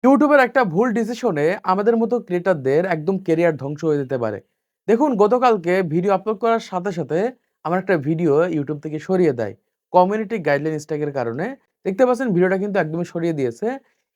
ইউটিউবের একটা ভুল ডিসিশনে আমাদের মতো ক্রিয়েটরদের একদম কেরিয়ার ধ্বংস হয়ে যেতে পারে। দেখুন গতকালকে ভিডিও আপলোড করার সাথে, সাথে আমার একটা ভিডিও ইউটিউব থেকে সরিয়ে দেয়। কমিউনিটি গাইডলাইন স্ট্রাইকের কারণে। দেখতে পাচ্ছেন ভিডিওটা কিন্তু একদমই সরিয়ে দিয়েছে।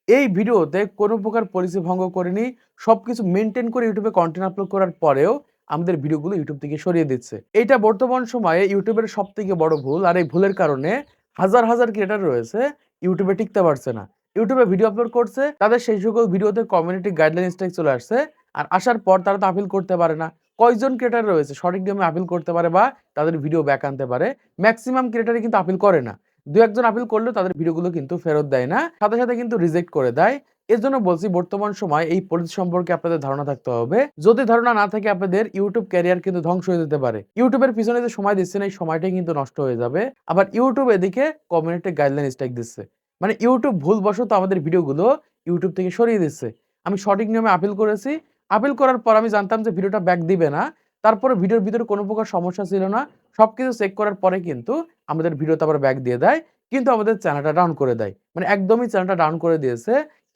এই ভিডিওতে কোনো প্রকার পলিসি ভঙ্গ করিনি। সবকিছু মেইনটেইন করে ইউটিউবে কনটেন্ট আপলোড করার পরেও আমাদের ভিডিওগুলো ইউটিউব থেকে সরিয়ে দিচ্ছে। এইটা বর্তমান সময়ে ইউটিউবের সবথেকে বড় ভুল। আর এই ভুলের কারণে হাজার, হাজার ক্রিয়েটর রয়েছে ইউটিউবে টিকতে পারছে না। ইউটিউবে ভিডিও আপলোড করছে, তাদের সেই সকল ভিডিওতে কমিউনিটি গাইডলাইন স্ট্রাইক চলে আসছে। আর আসার পর তারা তো আপিল করতে পারে না। কয়জন ক্রিয়েটর রয়েছে সঠিক নিয়মে আপিল করতে পারে বা তাদের ভিডিও ব্যাক আনতে পারে? মেক্সিমাম ক্রিয়েটরই কিন্তু আপিল করে না। ২-১ জন আপিল করলেও তাদের ভিডিওগুলো কিন্তু ফেরত দেয় না। সাথে, সাথে কিন্তু রিজেক্ট করে দেয়। এজন্য বলছি বর্তমান সময় এই পলিসি সম্পর্কে আপনাদের ধারণা থাকতে হবে। যদি ধারণা না থাকে আপনাদের ইউটিউব ক্যারিয়ার কিন্তু ধ্বংস হয়ে যেতে পারে। ইউটিউবের পিছনে যে সময় দিচ্ছেন এই সময়টাই কিন্তু নষ্ট হয়ে যাবে। আবার ইউটিউব এদিকে কমিউনিটি গাইডলাইন স্ট্রাইক দিচ্ছে। মানে YouTube ভুলবশত আমাদের ভিডিওগুলো YouTube থেকে সরিয়ে দিচ্ছে। আমি সঠিক নিয়মে আপিল করেছি। আপিল করার পর আমি জানতাম যে ভিডিওটা ব্যাক দিবে না। তারপরে ভিডিওর ভিতরে কোনো প্রকার সমস্যা ছিল না। সবকিছু চেক করার পরে কিন্তু আমাদের ভিডিওতে আবার ব্যাক দিয়ে দেয়। কিন্তু আমাদের চ্যানেলটা ডাউন করে দেয়। মানে একদমই চ্যানেলটা ডাউন করে দিয়েছে,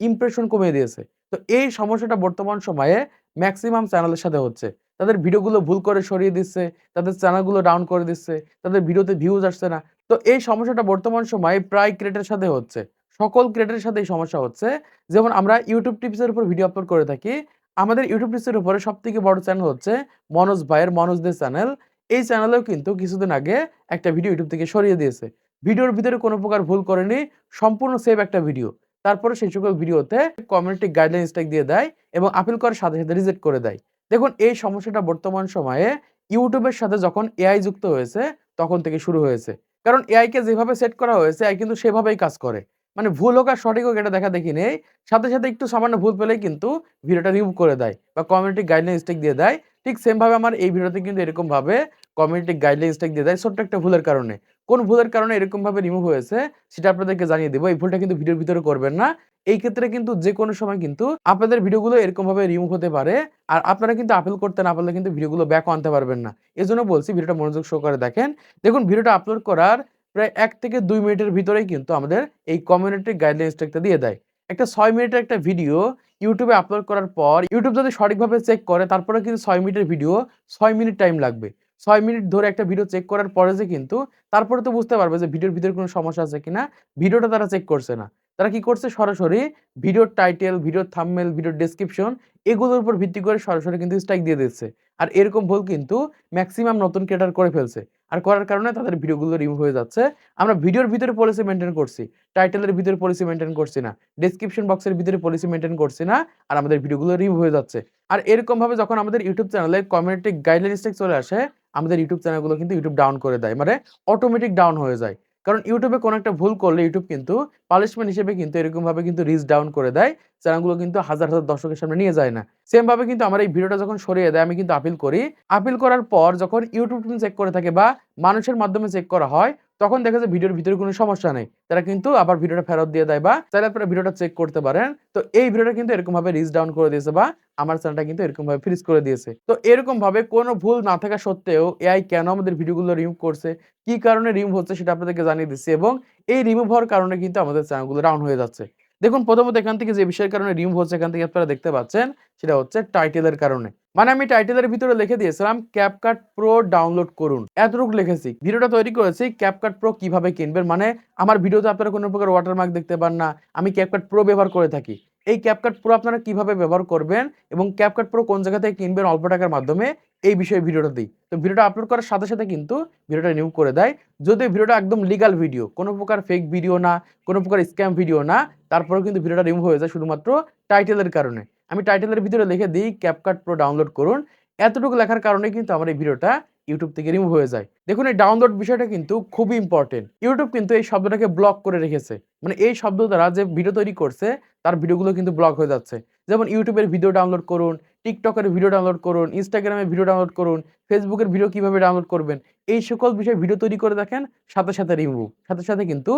ইমপ্রেশন কমিয়ে দিয়েছে। তো এই সমস্যাটা বর্তমান সময়ে মেক্সিমাম চ্যানেলের সাথে হচ্ছে। তাদের ভিডিওগুলো ভুল করে সরিয়ে দিচ্ছে, তাদের চ্যানেলগুলো ডাউন করে দিচ্ছে, তাদের ভিডিওতে ভিউজ আসছে না। তো এই সমস্যাটা বর্তমান সময়ে প্রায় ক্রিয়েটরের সাথে হচ্ছে। সকল ক্রিয়েটরের সাথে এই সমস্যা হচ্ছে। যেমন আমরা YouTube টিপস এর উপর ভিডিও আপলোড করে থাকি। আমাদের YouTube টিপস এর উপরে সবথেকে বড় চ্যানেল হচ্ছে মনোজ ভাইয়ের মনোজ দে চ্যানেল। এই চ্যানেলেও কিন্তু কিছুদিন আগে একটা ভিডিও YouTube থেকে সরিয়ে দিয়েছে। ভিডিওর ভিতরে কোনো প্রকার ভুল করেনি, সম্পূর্ণ সেভ একটা ভিডিও। তারপরে সেই সকল ভিডিওতে কমিউনিটি গাইডলাইন স্ট্রাইক দিয়ে দেয় এবং আপিল করার সাথে, সাথে রিজেক্ট করে দেয়। দেখুন এই সমস্যাটা বর্তমান সময়ে YouTube এর সাথে যখন AI যুক্ত হয়েছে তখন থেকে শুরু হয়েছে। কারণ এআই কে যেভাবে সেট করা হয়েছে এআই কিন্তু সেভাবেই কাজ করে। মানে ভুল হোক আর সঠিক হোক এটা দেখাদেখি নেই। সাথে, সাথে একটু সামান্য ভুল পেলেই কিন্তু ভিডিওটা রিমুভ করে দেয় বা কমিউনিটি গাইডলাইন স্ট্রাইক দিয়ে দেয়। ঠিক সেম ভাবে আমার এই ভিডিওতে কিন্তু এরকমভাবে কমিউনিটি গাইডলাইন স্ট্রাইক দিয়ে দেয় ছোট্ট একটা ভুলের কারণে। কোন ভুলের কারণে এরকমভাবে রিমুভ হয়েছে সেটা আপনাদেরকে জানিয়ে দেব। এই ভুলটা কিন্তু ভিডিওর ভিতরে করবেন না। এই ক্ষেত্রে কিন্তু যেকোনো সময় কিন্তু আপনাদের ভিডিওগুলো এরকমভাবে রিমুভ হতে পারে। আর আপনারা কিন্তু আপিল করতে না পারলে কিন্তু ভিডিওগুলো ব্যাকও আনতে পারবেন না। এজন্য বলছি ভিডিওটা মনোযোগ সহকারে দেখেন। দেখুন ভিডিওটা আপলোড করার প্রায় ১ থেকে ২ মিনিটের ভিতরেই কিন্তু আমাদের এই কমিউনিটি গাইডলাইন স্ট্রাইকটা দিয়ে দেয়। একটা ৬ মিনিটের একটা ভিডিও YouTube এ আপলোড করার পর YouTube যদি সঠিকভাবে চেক করে তারপরে কিন্তু ৬ মিনিটের ভিডিও ৬ মিনিট টাইম লাগবে। ৬ মিনিট ধরে একটা ভিডিও চেক করার পরে যে কিন্তু তারপরে তো বুঝতে পারবে যে ভিডিওর ভিতরে কোনো সমস্যা আছে কিনা। ভিডিওটা তারা চেক করছে না। তারা কি করছে সরাসরি ভিডিওর টাইটেল, ভিডিওর থাম্বনেইল, ভিডিওর ডেসক্রিপশন এগুলোর উপর ভিত্তি করে সরাসরি কিন্তু স্ট্রাইক দিয়ে দিচ্ছে। আর এরকম ভুল কিন্তু মেক্সিমাম নতুন ক্রিয়েটর করে ফেলছে। আর করার কারণে তাদের ভিডিওগুলো রিমুভ হয়ে যাচ্ছে। আমরা ভিডিওর ভিতরে পলিসি মেইনটেইন করছি। টাইটেলের ভিতরে পলিসি মেইনটেইন করছি না। ডেসক্রিপশন বক্সের ভিতরে পলিসি মেইনটেইন করছি না। আর আমাদের ভিডিওগুলো রিমুভ হয়ে যাচ্ছে। আর এরকমভাবে যখন আমাদের YouTube চ্যানেলে কমিউনিটি গাইডলাইন স্ট্রাইক চলে আসে, আমাদের YouTube চ্যানেলগুলো কিন্তু YouTube ডাউন করে দেয়। মানে অটোমেটিক ডাউন হয়ে যায়। কারণ YouTube এ কোনো একটা ভুল করলে YouTube কিন্তু পানিশমেন্ট হিসেবে কিন্তু এরকমভাবে কিন্তু রিচ ডাউন করে দেয়। চ্যানেলগুলো কিন্তু হাজার, হাজার দর্শকের সামনে নিয়ে যায় না। সেম ভাবে কিন্তু আমার এই ভিডিওটা যখন সরিয়ে দেয় আমি কিন্তু আপিল করি। আপিল করার পর যখন YouTube টিম চেক করে থাকে বা মানুষের মাধ্যমে চেক করা হয়, তখন দেখা যায় ভিডিওর ভিতরে কোনো সমস্যা নেই। তারা কিন্তু আবার ভিডিওটা ফেরত দিয়ে দেয় বা চাইলে আপনারা ভিডিওটা চেক করতে পারেন। তো এই ভিডিওটা কিন্তু এরকমভাবে রিচ ডাউন করে দিয়েছে বা আমার চ্যানেলটা কিন্তু এরকমভাবে ফ্রিজ করে দিয়েছে। তো এরকমভাবে কোনো ভুল না থাকা সত্ত্বেও AI কেন আমাদের ভিডিওগুলো রিমুভ করছে, কি কারণে রিমুভ হচ্ছে সেটা আপনাদেরকে জানিয়ে দিচ্ছি এবং এই রিমুভ হওয়ার কারণে কিন্তু আমাদের চ্যানেলগুলো ডাউন হয়ে যাচ্ছে। দেখুন প্রথমত এখান থেকে যে বিষয়ের কারণে রিমুভ হচ্ছে এখান থেকে আপনারা দেখতে পাচ্ছেন সেটা হচ্ছে টাইটেলের কারণে। মানে আমি টাইটেলের ভিতরে লিখে দিয়েছিলাম CapCut Pro ডাউনলোড করুন। এতটুকু লিখেছি। ভিডিওটা তৈরি করেছি CapCut Pro কিভাবে কিনবেন। মানে আমার ভিডিওতে আপনারা কোনো প্রকার ওয়াটারমার্ক দেখতে পান না। আমি CapCut Pro ব্যবহার করে থাকি। এই CapCut Pro আপনারা কিভাবে ব্যবহার করবেন এবং CapCut Pro কোন জায়গা থেকে কিনবেন অল্প টাকার মাধ্যমে এই বিষয়ে ভিডিওটা দেই। তো ভিডিওটা আপলোড করার সাথে, সাথে কিন্তু ভিডিওটা রিমুভ করে দেয়। যদিও ভিডিওটা একদম লিগ্যাল ভিডিও, কোনো প্রকার ফেক ভিডিও না, কোনো প্রকার স্ক্যাম ভিডিও না, তারপরেও কিন্তু ভিডিওটা রিমুভ হয়ে যায় শুধুমাত্র টাইটেলের কারণে। আমি টাইটেলের ভিতরে লিখে দেই CapCut Pro ডাউনলোড করুন। এতটুকু লেখার কারণেই কিন্তু আমার এই ভিডিওটা YouTube থেকে রিমুভ হয়ে যায়। দেখুন এই ডাউনলোড বিষয়টা কিন্তু খুবই ইম্পোর্টেন্ট। YouTube কিন্তু এই শব্দটাকে ব্লক করে রেখেছে। মানে এই শব্দ দ্বারা যে ভিডিও তৈরি করছে তার ভিডিওগুলো কিন্তু ব্লক হয়ে যাচ্ছে। যেমন YouTube এর ভিডিও ডাউনলোড করুন, TikTok এর ভিডিও ডাউনলোড করুন, Instagram এর ভিডিও ডাউনলোড করুন, Facebook এর ভিডিও কিভাবে ডাউনলোড করবেন। এই সকল বিষয়ে ভিডিও তৈরি করে দেখেন সাথে, সাথে রিমুভ। সাথে, সাথে কিন্তু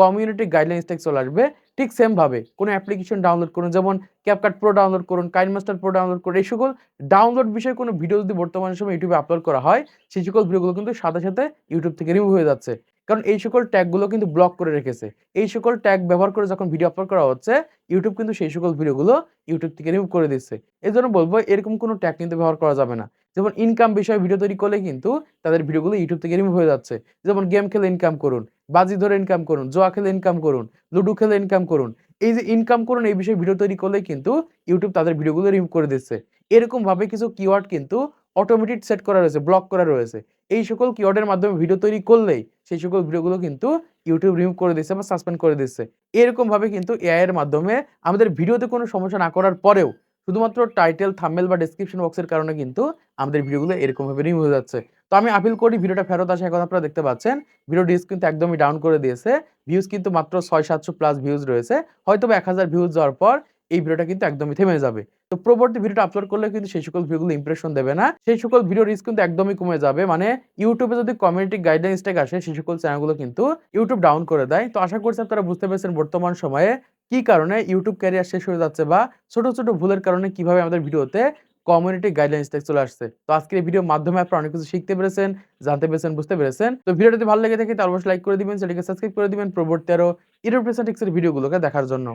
কমিউনিটি গাইডলাইন স্ট্রাইক চলে আসবে। ঠিক সেম ভাবে কোনো অ্যাপ্লিকেশন ডাউনলোড করুন যেমন CapCut Pro ডাউনলোড করুন, KineMaster Pro ডাউনলোড করুন। এই সকল ডাউনলোড বিষয়ে কোনো ভিডিও যদি বর্তমান সময়ে YouTube এ আপলোড করা হয়, সেই সকল ভিডিওগুলো কিন্তু সাথে, সাথে YouTube থেকে রিমুভ হয়ে যাচ্ছে। কারণ এই সকল ট্যাগগুলো কিন্তু ব্লক করে রেখেছে। এই সকল ট্যাগ ব্যবহার করে যখন ভিডিও আপলোড করা হচ্ছে, YouTube কিন্তু সেই সকল ভিডিওগুলো YouTube থেকে রিমুভ করে দিচ্ছে। এজন্য বলব এরকম কোনো ট্যাগ কিন্তু ব্যবহার করা যাবে না। যেমন ইনকাম বিষয়ে ভিডিও তৈরি করলে কিন্তু তাদের ভিডিওগুলো YouTube থেকে রিমুভ হয়ে যাচ্ছে। যেমন গেম খেলে ইনকাম করুন, বাজি ধরে ইনকাম করুন, জুয়া খেলে ইনকাম করুন, লুডো খেলে ইনকাম করুন। এই যে ইনকাম করুন এই বিষয়ে ভিডিও তৈরি করলেই কিন্তু YouTube তাদের ভিডিওগুলো রিমুভ করে দিচ্ছে। এরকমভাবে কিছু কিওয়ার্ড কিন্তু অটোমেটেড সেট করা রয়েছে, ব্লক করা রয়েছে। এই সকল কিওয়ার্ডের মাধ্যমে ভিডিও তৈরি করলেই সেই সকল ভিডিওগুলো কিন্তু YouTube রিমুভ করে দিচ্ছে বা সাসপেন্ড করে দিচ্ছে। এরকমভাবে কিন্তু এআই এর মাধ্যমে আমাদের ভিডিওতে কোনো সমস্যা না করার পরেও শুধুমাত্র টাইটেল, থাম্বনেইল বা ডেসক্রিপশন বক্সের কারণে কিন্তু আমাদের ভিডিওগুলো এরকমভাবে রিমুভ হয়ে যাচ্ছে। তো আমি আপিল করি ভিডিওটা ফেরত আসে এখন আপনারা দেখতে পাচ্ছেন। ভিডিও ডিস কিন্তু একদমই ডাউন করে দিয়েছে। ভিউজ কিন্তু মাত্র ৬০০-৭০০ প্লাস ভিউজ রয়েছে। হয়তোবা ১০০০ ভিউজ যাওয়ার পর এই ভিডিওটা কিন্তু একদমই থেমে যাবে। তো পরবর্তী ভিডিওটা আপলোড করলে কিন্তু সেই সকল ভিডিওগুলো ইমপ্রেশন দেবে না। সেই সকল ভিডিও রিচ কিন্তু একদমই কমে যাবে। মানে YouTube এ যদি কমিউনিটি গাইডলাইন ট্যাগ আসে সেই সকল চ্যানেলগুলো কিন্তু YouTube ডাউন করে দেয়। তো আশা করছি আপনারা বুঝতে পেরেছেন বর্তমান সময়ে কি কারণে YouTube ক্যারিয়ার শেষ হয়ে যাচ্ছে বা ছোট, ছোট ভুলের কারণে কিভাবে আমাদের ভিডিওতে কমিউনিটি গাইডলাইন ট্যাগ চলে আসছে। তো আজকের এই ভিডিওর মাধ্যমে আপনারা অনেক কিছু শিখতে পেরেছেন, জানতে পেরেছেন, বুঝতে পেরেছেন। তো ভিডিওটা যদি ভালো লেগে থাকে তাহলে অবশ্যই লাইক করে দিবেন, চ্যানেলকে সাবস্ক্রাইব করে দিবেন পরবর্তী আরো ইউটিউব টিপস এর ভিডিওগুলোকে দেখার জন্য।